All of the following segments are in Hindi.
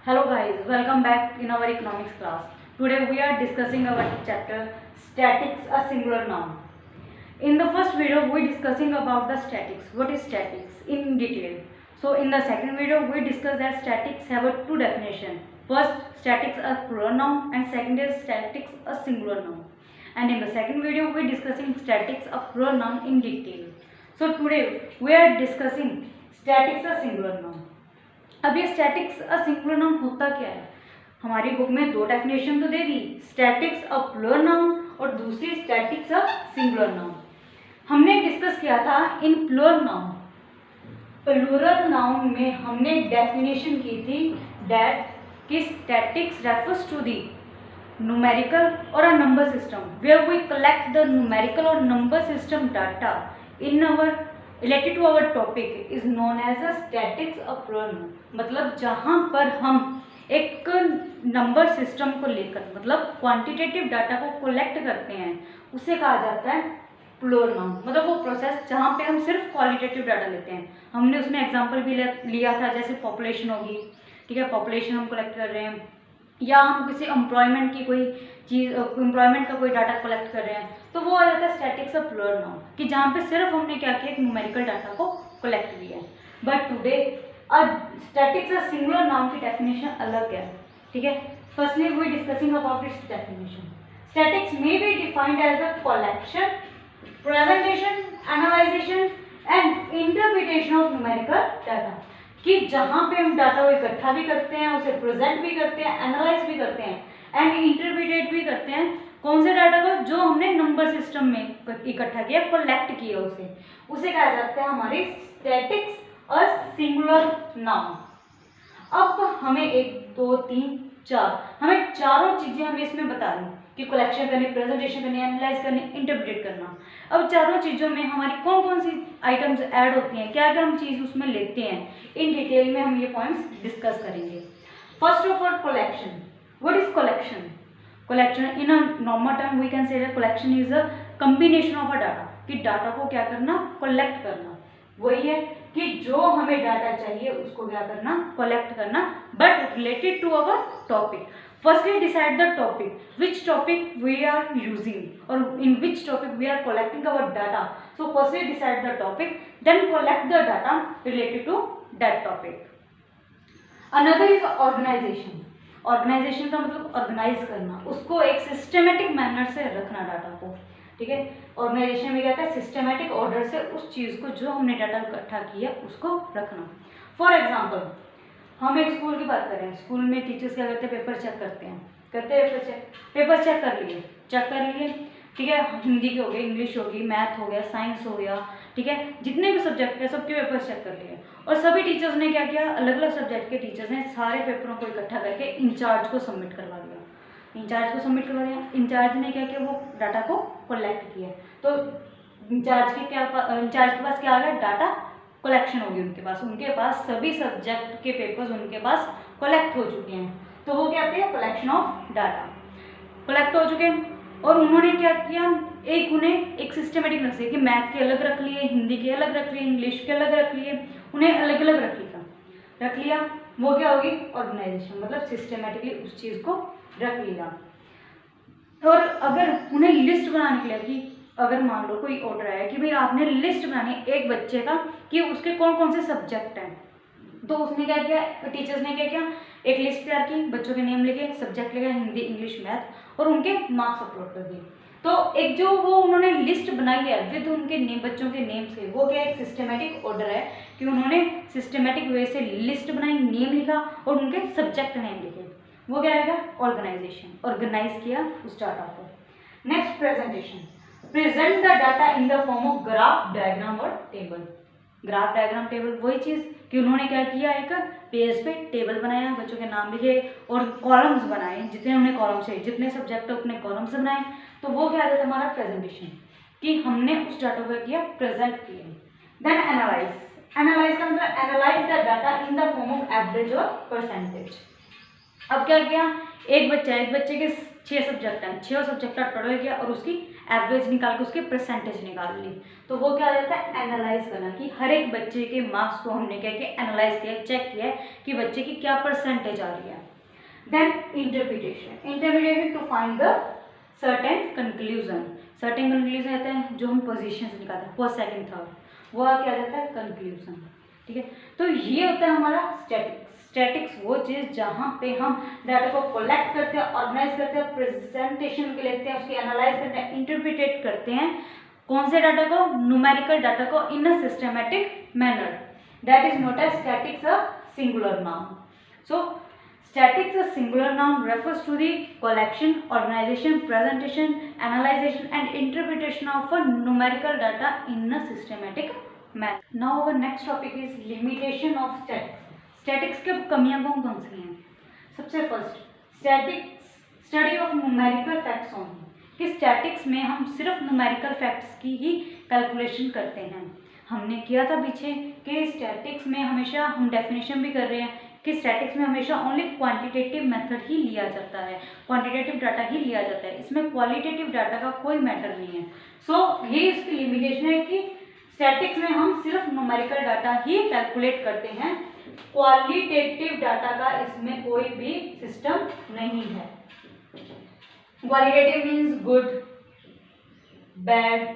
Hello guys, welcome back in our economics class. Today we are discussing our chapter statics, a singular noun. In the first video we discussing about the statics. What is statics in detail? So in the second video we discuss that statics have a two definition. First, statics a plural noun and second is statics a singular noun. And in the second video we discussing statics a plural noun in detail. So today we are discussing statics a singular noun. अब ये स्टैटिक्स अ सिंगुलर नाउन होता क्या है? हमारी बुक में दो डेफिनेशन तो दे दी, स्टैटिक्स अ प्लुरल नाउन और दूसरी स्टैटिक्स अ सिंगुलर नाउन. हमने डिस्कस किया था in plural noun. Plural noun में हमने डेफिनेशन की थी दैट कि statistics refers to the numerical or a number system where we collect the numerical or number system data in our related to our topic is known as a statics of plural noun. मतलब जहाँ पर हम एक नंबर सिस्टम को लेकर मतलब क्वांटिटेटिव डाटा को कलेक्ट करते हैं उसे कहा जाता है प्लुरल नाउन. मतलब वो प्रोसेस जहाँ पे हम सिर्फ क्वालिटेटिव डाटा लेते हैं. हमने उसमें एग्जांपल भी लिया था, जैसे पॉपुलेशन होगी, ठीक है, पॉपुलेशन हम कलेक्ट कर रहे हैं, या हम किसी एम्प्लॉयमेंट की कोई चीज़ एम्प्लॉयमेंट का कोई डाटा कलेक्ट कर रहे हैं, तो वो आ जाता है स्टैटिक्स ऑफ प्लुरल नाउन, कि जहाँ पे सिर्फ हमने क्या किया, एक न्यूमेरिकल डाटा को कलेक्ट किया है. But today statistics of singular noun की डेफिनेशन अलग है. ठीक है, firstly we discussing about its definition. Statistics may be defined as a collection, presentation, analysation and interpretation of numerical data, कि जहाँ पे हम डाटा को इकट्ठा भी करते हैं, उसे प्रेजेंट भी करते हैं, एनालाइज भी करते हैं एंड इंटरप्रिटेट भी करते हैं. कौन से डाटा को? जो हमने नंबर सिस्टम में इकट्ठा किया, कलेक्ट किया, उसे कहा जाता है हमारी स्टैटिक्स और सिंगुलर नाउन. अब हमें 1 2 3 4 हमें चारों चीज़ें हमें इसमें बता दी कि कलेक्शन करनी, प्रेजेंटेशन करनी, एनालाइज करनी, इंटरप्रेट करना. अब चारों चीज़ों में हमारी कौन कौन सी आइटम्स ऐड होती हैं, क्या क्या हम चीज़ उसमें लेते हैं, इन डिटेल में हम ये पॉइंट्स डिस्कस करेंगे. First of all, collection. What is collection? Collection in a normal term we can say that collection is a combination of a data, कि डाटा को क्या करना, कलेक्ट करना. वही है कि जो हमें डाटा चाहिए उसको क्या करना, कलेक्ट करना, but related to our topic. Firstly, decide the topic, which topic we are using or in which topic we are collecting our data. So firstly decide the topic, then collect the data related to that topic. Another is organization. Organization का मतलब ऑर्गेनाइज करना, उसको एक सिस्टमेटिक मैनर से रखना डाटा को. ठीक है, ऑर्गेनाइजेशन में क्या होता है, सिस्टमेटिक ऑर्डर से उस चीज़ को जो हमने डाटा इकट्ठा किया उसको रखना. फॉर एग्जाम्पल, हम एक स्कूल की बात करें, स्कूल में टीचर्स क्या करते हैं, पेपर चेक करते हैं, पेपर चेक कर लिए, ठीक है, हिंदी के हो गए, इंग्लिश होगी, मैथ हो गया, साइंस हो गया, ठीक है, जितने भी सब्जेक्ट है सबके पेपर चेक कर लिए. और सभी टीचर्स ने क्या किया, अलग अलग सब्जेक्ट के टीचर्स ने सारे पेपरों को इकट्ठा करके इंचार्ज को सबमिट करवा दिया. इंचार्ज ने क्या किया, वो डाटा को कलेक्ट किया. तो इंचार्ज के पास क्या आ गया, डाटा कलेक्शन होगी उनके पास सभी सब्जेक्ट के पेपर्स उनके पास कलेक्ट हो चुके हैं. तो वो क्या कहते हैं, कलेक्शन ऑफ डाटा. कलेक्ट हो चुके हैं और उन्होंने क्या किया, उन्हें एक सिस्टमेटिक रख दिया कि मैथ के अलग रख लिए, हिंदी के अलग रख लिए, इंग्लिश के अलग रख लिए, उन्हें अलग अलग रख लिया. वो क्या होगी, ऑर्गेनाइजेशन, मतलब सिस्टमेटिकली उस चीज़ को रख लिया. और अगर उन्हें लिस्ट बनाने के लिए, कि अगर मान लो कोई ऑर्डर आया कि भाई आपने लिस्ट बनानी है एक बच्चे का कि उसके कौन कौन से सब्जेक्ट हैं, तो उसने क्या किया, टीचर्स ने क्या किया, एक लिस्ट तैयार की, बच्चों के नेम लिखे, सब्जेक्ट लिखा, हिंदी, इंग्लिश, मैथ, और उनके मार्क्स अपलोड कर दिए. तो एक जो वो उन्होंने लिस्ट बनाई है विद उनके नेम, बच्चों के नेम से, वो क्या एक सिस्टमेटिक ऑर्डर है कि उन्होंने सिस्टमेटिक वे से लिस्ट बनाई, नेम लिखा और उनके सब्जेक्ट नेम लिखे. वो क्या आएगा, ऑर्गेनाइजेशन, ऑर्गेनाइज किया उस डाटा को. Next, presentation. Present the data in the form of graph, diagram और टेबल. ग्राफ, डायग्राम, टेबल वही चीज़ कि उन्होंने क्या किया, एक पेज पे टेबल बनाया, बच्चों के नाम लिखे और कॉलम्स बनाए, जितने उन्हें कॉलम्स है, जितने सब्जेक्ट है उतने कॉलम्स बनाए. तो वो क्या है हमारा प्रेजेंटेशन, कि हमने उस डाटा को किया, प्रेजेंट किया. Then analyse. एनालाइज का मतलब analyse the data in the form of average और परसेंटेज. अब क्या किया, एक बच्चे के 6 सब्जेक्ट हैं, 6 सब्जेक्ट का टोटल किया और उसकी एवरेज निकाल के उसके परसेंटेज निकाल ली। तो वो क्या रहता है, एनालाइज करना, कि हर एक बच्चे के मार्क्स को हमने क्या किया, एनालाइज किया, चेक किया कि बच्चे की क्या परसेंटेज आ रही है। Then interpretation to find the certain conclusion रहता है जो हम पोजीशंस निकालते हैं, फर्स्ट सेकंड थर्ड, वो क्या रहता है, कंक्लूजन। ठीक है, तो ये होता है हमारा स्टैटिक्स वो चीज़ जहाँ पे हम डाटा को कलेक्ट करते हैं, ऑर्गेनाइज करते हैं, प्रेजेंटेशन के लेते हैं, उसकी एनालाइज करते हैं, इंटरप्रिटेट करते हैं। कौन से डाटा को, न्यूमेरिकल डाटा को, in a systematic manner, that is note as statics a singular noun. So statics a singular noun refers to the collection, organization, presentation, analyzation and interpretation of a numerical data in a systematic manner. Now our next topic is limitation of statics. Statics के कमियां कौन कौन सी हैं? सबसे first, statics study of numerical facts only, कि स्टैटिक्स में हम सिर्फ न्यूमेरिकल फैक्ट्स की ही कैलकुलेशन करते हैं। हमने किया था पीछे कि स्टैटिक्स में हमेशा हम डेफिनेशन भी कर रहे हैं कि स्टैटिक्स में हमेशा ओनली क्वांटिटेटिव मेथड ही लिया जाता है, क्वांटिटेटिव डाटा ही लिया जाता है, इसमें क्वालिटेटिव डाटा का कोई मैटर नहीं है। सो ये इसकी लिमिटेशन है कि स्टैटिक्स में हम सिर्फ न्यूमेरिकल डाटा ही कैलकुलेट करते हैं, क्वालिटेटिव डाटा का इसमें कोई भी सिस्टम नहीं है। Qualitative means good, bad,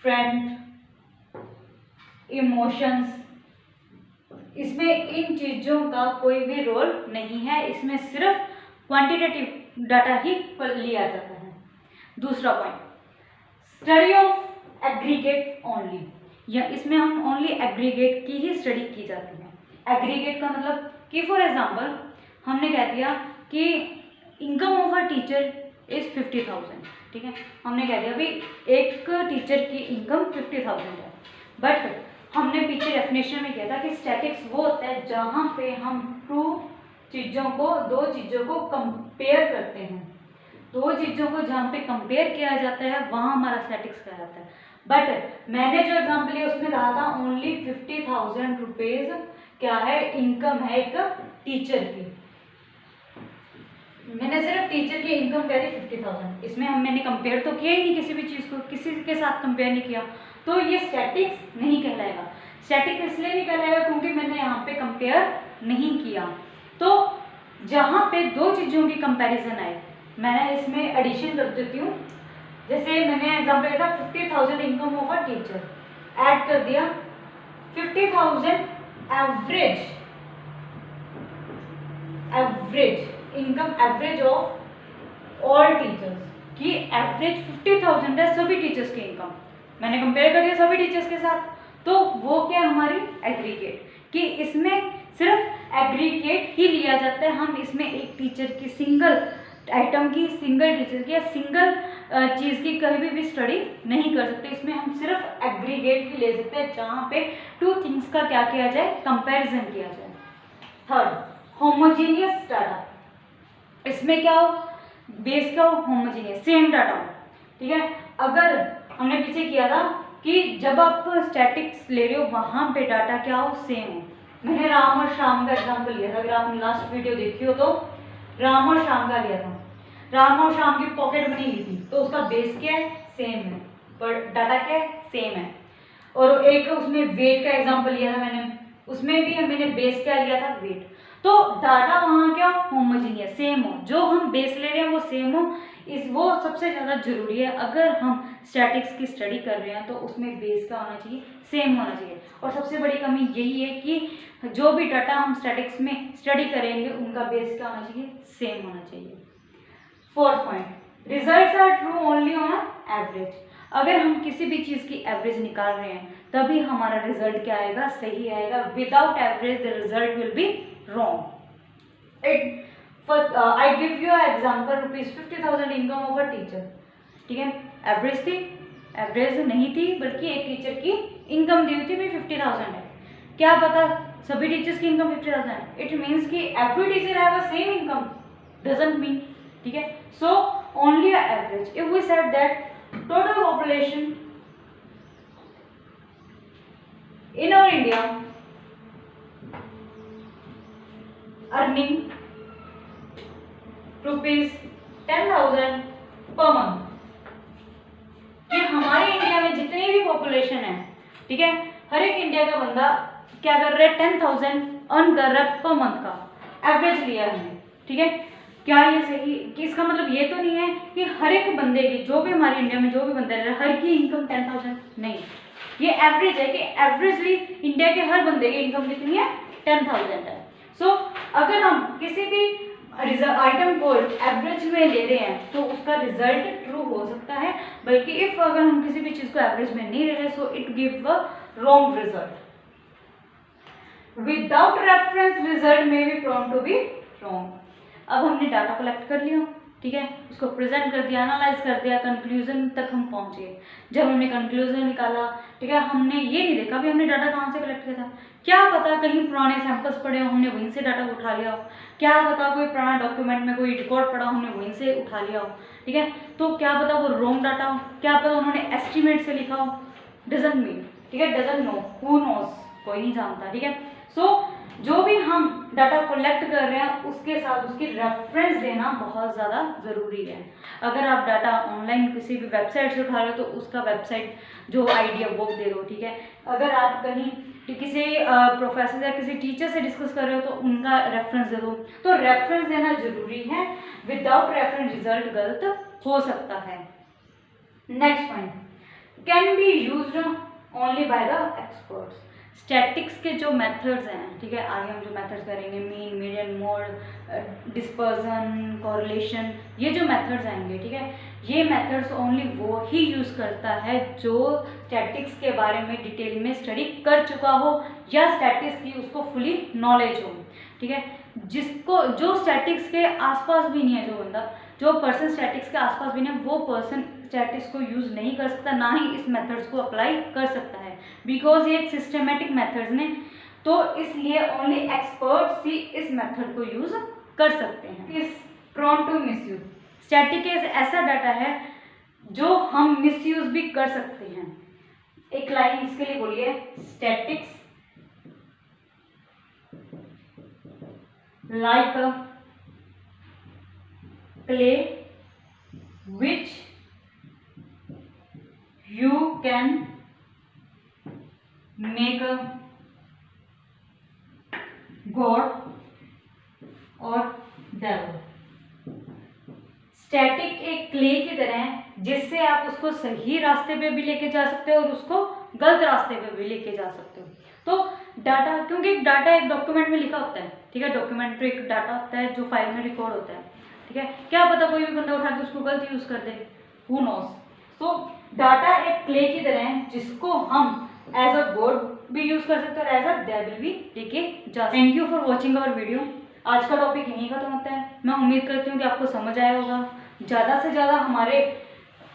friend, emotions, इसमें इन चीज़ों का कोई भी रोल नहीं है, इसमें सिर्फ क्वांटिटेटिव डाटा ही लिया जाता है। दूसरा point, study of aggregate only, या इसमें हम ओनली एग्रीगेट की ही स्टडी की जाती है। एग्रीगेट का मतलब कि फॉर एग्जांपल हमने कह दिया कि income of a teacher is 50,000, ठीक है, हमने कह दिया भाई एक टीचर की इनकम 50,000 है, बट हमने पीछे डेफिनेशन में किया था कि स्टैटिक्स वो होता है जहाँ पे हम दो चीज़ों को कंपेयर करते हैं, दो चीज़ों को जहाँ पे कंपेयर किया जाता है वहाँ हमारा स्टैटिक्स कहलाता है। बट मैंने जो एग्जाम्पल लिया उसमें कहा था ओनली 50,000 रुपीज़ क्या है, इनकम है एक टीचर की, मैंने सिर्फ टीचर की इनकम कह दी 50,000, इसमें मैंने कंपेयर तो किया ही नहीं, किसी भी चीज़ को किसी के साथ कंपेयर नहीं किया, तो ये स्टैटिक्स नहीं कहलाएगा। स्टैटिक इसलिए नहीं कहलाएगा क्योंकि मैंने यहाँ पे कंपेयर नहीं किया। तो जहाँ पे दो चीज़ों की कंपैरिजन आए, मैंने इसमें एडिशन रख देती हूँ, जैसे मैंने एग्जाम्पल लिया था 50,000 income of a teacher, add कर दिया 50,000 average income average of all teachers, की एवरेज 50,000 है सभी टीचर्स की इनकम, मैंने कंपेयर कर दिया सभी टीचर्स के साथ, तो वो क्या हमारी एग्रीगेट, कि इसमें सिर्फ एग्रीगेट ही लिया जाता है, हम इसमें एक टीचर की सिंगल आइटम की, सिंगल टीचर की या सिंगल चीज़ की कभी भी स्टडी नहीं कर सकते, इसमें हम सिर्फ एग्रीगेट ही ले सकते हैं जहाँ पे टू थिंग्स का क्या किया जाए, कंपैरिजन किया जाए। थर्ड, होमोजीनियस डाटा, इसमें क्या हो, बेस क्या हो, होमोजीनियस सेम डाटा हो, ठीक है। अगर हमने पीछे किया था कि जब आप स्टैटिक्स ले रहे हो वहाँ पे डाटा क्या हो, सेम हो, मैंने राम और श्याम का एग्जाम्पल लिया था, अगर आपने लास्ट वीडियो देखी हो तो राम और श्याम का लिया था, राम और श्याम की पॉकेट मनी ली थी, तो उसका बेस क्या है, सेम है, पर डाटा क्या है, सेम है। और एक उसमें वेट का एग्जाम्पल लिया था मैंने, उसमें भी मैंने बेस क्या लिया था, वेट, तो डाटा वहाँ क्या होमोजीनियस सेम हो, जो हम बेस ले रहे हैं वो सेम हो, वो सबसे ज़्यादा जरूरी है। अगर हम स्टैटिक्स की स्टडी कर रहे हैं तो उसमें बेस क्या होना चाहिए, सेम होना चाहिए। और सबसे बड़ी कमी यही है कि जो भी डाटा हम स्टैटिक्स में स्टडी करेंगे उनका बेस क्या होना चाहिए, सेम होना चाहिए। Fourth point, results are true only on average, अगर हम किसी भी चीज़ की एवरेज निकाल रहे हैं तभी हमारा रिजल्ट क्या आएगा, सही आएगा, without average the result will be wrong. It first I give you example, ₹50,000 income of a teacher, ठीक है, एवरेज थी, एवरेज नहीं थी बल्कि एक टीचर की इनकम दी हुई थी भाई 50,000 है, क्या पता सभी टीचर्स की इनकम 50,000 है, इट मीन्स कि every teacher have a same income, doesn't mean, ठीक है। So only a average, if we said that total population in our India earning ₹10,000 per month. कि हमारे इंडिया में जितनी भी पॉपुलेशन है, ठीक है, हर एक इंडिया का बंदा क्या कर रहा है, 10,000 अर्न कर रहा है पर मंथ का एवरेज लिया हमने, ठीक है। क्या ये सही कि इसका मतलब ये तो नहीं है कि हर एक बंदे की, जो भी हमारे इंडिया में जो भी बंदा रह रहा है, हर की इनकम 10,000 नहीं, ये एवरेज है कि एवरेजली इंडिया के हर बंदे की इनकम कितनी है, 10,000 है। सो अगर हम किसी भी आइटम को एवरेज में ले रहे हैं तो उसका रिजल्ट ट्रू हो सकता है, बल्कि इफ अगर हम किसी भी चीज को एवरेज में नहीं ले रहे so it give a wrong result. Without reference result में be prone to be wrong. अब हमने डाटा कलेक्ट कर लिया, ठीक है, उसको प्रेजेंट कर दिया, एनालाइज कर दिया, कंक्लूजन तक हम पहुंचे। जब हमने कंक्लूजन निकाला, ठीक है, हमने ये नहीं देखा भी हमने डाटा कहाँ से कलेक्ट किया था। क्या पता कहीं पुराने सैंपल्स पड़े हो, हमने वहीं से डाटा उठा लिया हो। क्या पता कोई पुराना डॉक्यूमेंट में कोई रिकॉर्ड पड़ा, हमने वहीं से उठा लिया हो, ठीक है। तो क्या पता वो रॉन्ग डाटा हो, क्या पता उन्होंने एस्टिमेट से लिखा हो, डजंट मीन, ठीक है, डजंट नो, हु नोस, कोई नहीं जानता, ठीक है। सो जो भी हम डाटा कलेक्ट कर रहे हैं उसके साथ उसकी रेफरेंस देना बहुत ज़्यादा ज़रूरी है। अगर आप डाटा ऑनलाइन किसी भी वेबसाइट से उठा रहे हो तो उसका वेबसाइट जो आईडी है वो दे दो, ठीक है। अगर आप कहीं किसी प्रोफेसर या किसी टीचर से डिस्कस कर रहे हो तो उनका रेफरेंस दे दो। तो रेफरेंस देना ज़रूरी है, विदाउट रेफरेंस रिजल्ट गलत हो सकता है। Next point, can be used only by the experts. Statics के जो मेथड्स हैं, ठीक है, आगे हम जो मेथड्स करेंगे, mean, median, mode, dispersion, correlation, ये जो मेथड्स आएंगे, ठीक है, ये मेथड्स ओनली वो ही यूज़ करता है जो स्टैटिक्स के बारे में डिटेल में स्टडी कर चुका हो या स्टैटिक्स की उसको फुली नॉलेज हो, ठीक है। जिसको जो स्टैटिक्स के आसपास भी नहीं है, जो बंदा, जो पर्सन स्टैटिक्स के आसपास भी नहीं है, वो पर्सन स्टैटिक्स को यूज़ नहीं कर सकता, ना ही इस मेथड्स को अप्लाई कर सकता है, बिकॉज ये एक सिस्टमेटिक मेथड्स ने, तो इसलिए ओनली एक्सपर्ट्स ही इस मेथड को यूज़ कर सकते हैं। इस प्रोन टू मिसयूज, स्टैटिक ऐसा डाटा है जो हम मिसयूज भी कर सकते हैं। एक लाइन इसके लिए बोलिए, statics like a clay which you can make a god or devil। Static एक क्ले की तरह है जिससे आप उसको सही रास्ते पे भी लेके जा सकते हो और उसको गलत रास्ते पे भी लेके जा सकते हो। तो डाटा, क्योंकि डाटा एक डॉक्यूमेंट में लिखा होता है, ठीक है, डॉक्यूमेंट तो एक डाटा होता है जो फाइल में रिकॉर्ड होता है, ठीक है। क्या पता कोई भी बंदा उठा के उसको गलत यूज कर दे, हु नोस। तो डाटा एक क्ले की तरह है जिसको हम एज अ गॉड भी यूज कर सकते हैं और एज अ डेविल भी लेके जा सकते। Thank you for watching our video. आज का टॉपिक यहीं खत्म होता है। मैं उम्मीद करती हूँ कि आपको समझ आया होगा। ज़्यादा से ज़्यादा हमारे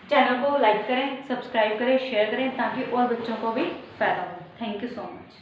चैनल को लाइक करें, सब्सक्राइब करें, शेयर करें ताकि और बच्चों को भी फायदा हो। Thank you so much.